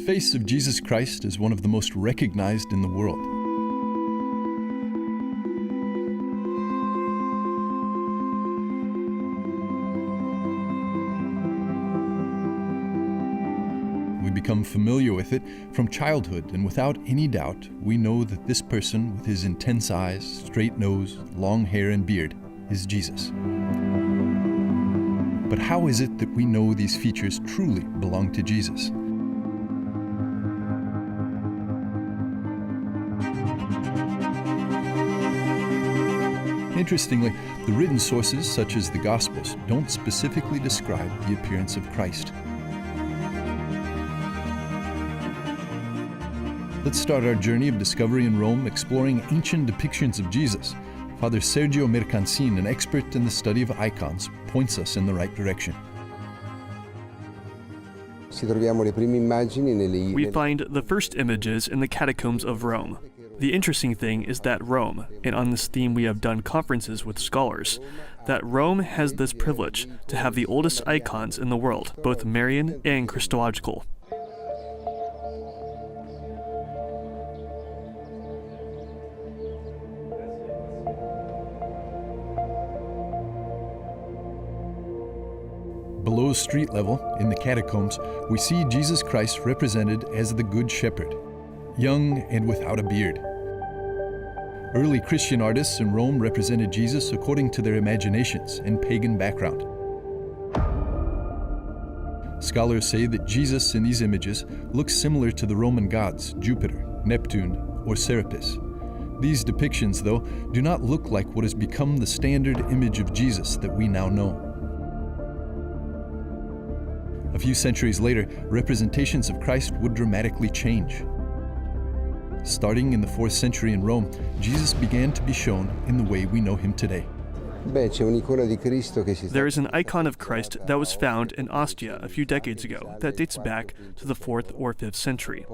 face of Jesus Christ is one of the most recognized in the world. We become familiar with it from childhood, and without any doubt, we know that this person with his intense eyes, straight nose, long hair and beard is Jesus. But how is it that we know these features truly belong to Jesus? Interestingly, the written sources, such as the Gospels, don't specifically describe the appearance of Christ. Let's start our journey of discovery in Rome exploring ancient depictions of Jesus. Father Sergio Mercancin, an expert in the study of icons, points us in the right direction. We find the first images in the catacombs of Rome. The interesting thing is that Rome, and on this theme we have done conferences with scholars, that Rome has this privilege to have the oldest icons in the world, both Marian and Christological. Below street level, in the catacombs, we see Jesus Christ represented as the Good Shepherd, young and without a beard. Early Christian artists in Rome represented Jesus according to their imaginations and pagan background. Scholars say that Jesus in these images looks similar to the Roman gods Jupiter, Neptune, or Serapis. These depictions, though, do not look like what has become the standard image of Jesus that we now know. A few centuries later, representations of Christ would dramatically change. Starting in the 4th century in Rome, Jesus began to be shown in the way we know him today. There is an icon of Christ that was found in Ostia a few decades ago that dates back to the 4th or 5th century.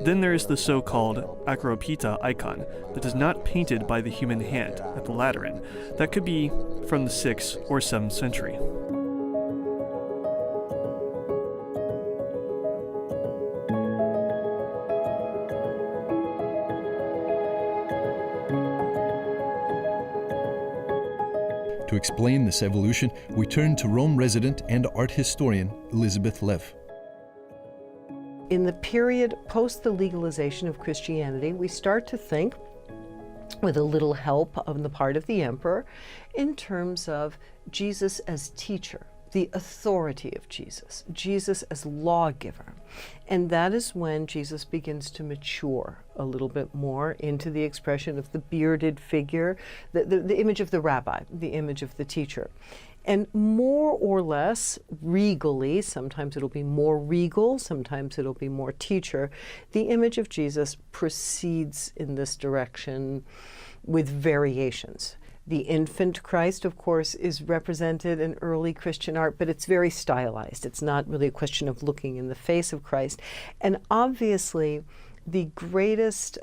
Then there is the so-called Acropita icon that is not painted by the human hand at the Lateran. That could be from the 6th or 7th century. To explain this evolution, we turn to Rome resident and art historian Elizabeth Lev. In the period post the legalization of Christianity, we start to think, with a little help on the part of the emperor, in terms of Jesus as teacher, the authority of Jesus, Jesus as lawgiver. And that is when Jesus begins to mature a little bit more into the expression of the bearded figure, the image of the rabbi, the image of the teacher. And more or less regally, sometimes it'll be more regal, sometimes it'll be more teacher, the image of Jesus proceeds in this direction with variations. The infant Christ, of course, is represented in early Christian art, but it's very stylized. It's not really a question of looking in the face of Christ. And obviously, the greatest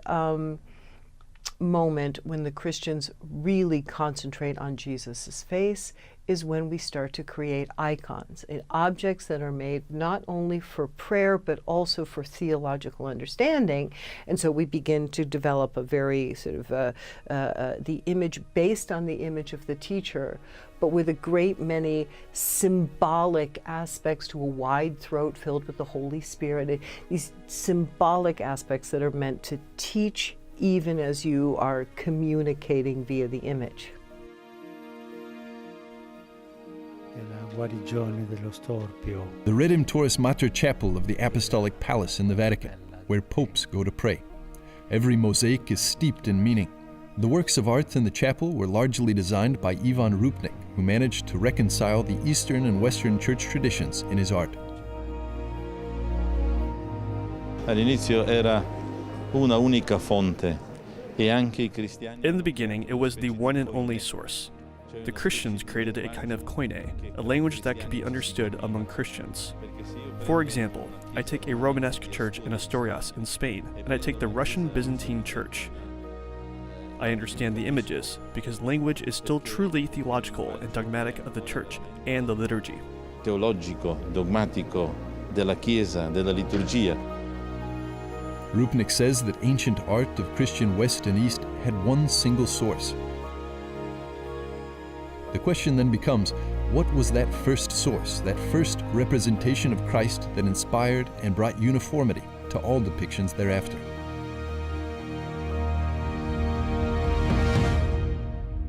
moment when the Christians really concentrate on Jesus' face is when we start to create icons, objects that are made not only for prayer but also for theological understanding. And so we begin to develop a very sort of the image based on the image of the teacher, but with a great many symbolic aspects to a wide throat filled with the Holy Spirit. These symbolic aspects that are meant to teach even as you are communicating via the image. The Redemptoris Mater Chapel of the Apostolic Palace in the Vatican, where popes go to pray. Every mosaic is steeped in meaning. The works of art in the chapel were largely designed by Ivan Rupnik, who managed to reconcile the Eastern and Western church traditions in his art. All'inizio era una unica fonte e anche I cristiani. In the beginning, it was the one and only source. The Christians created a kind of koine, a language that could be understood among Christians. For example, I take a Romanesque church in Asturias in Spain, and I take the Russian Byzantine church. I understand the images, because language is still truly theological and dogmatic of the church and the liturgy. Teologico, dogmatico, della Chiesa, della liturgia. Rupnik says that ancient art of Christian West and East had one single source. The question then becomes, what was that first source, that first representation of Christ that inspired and brought uniformity to all depictions thereafter?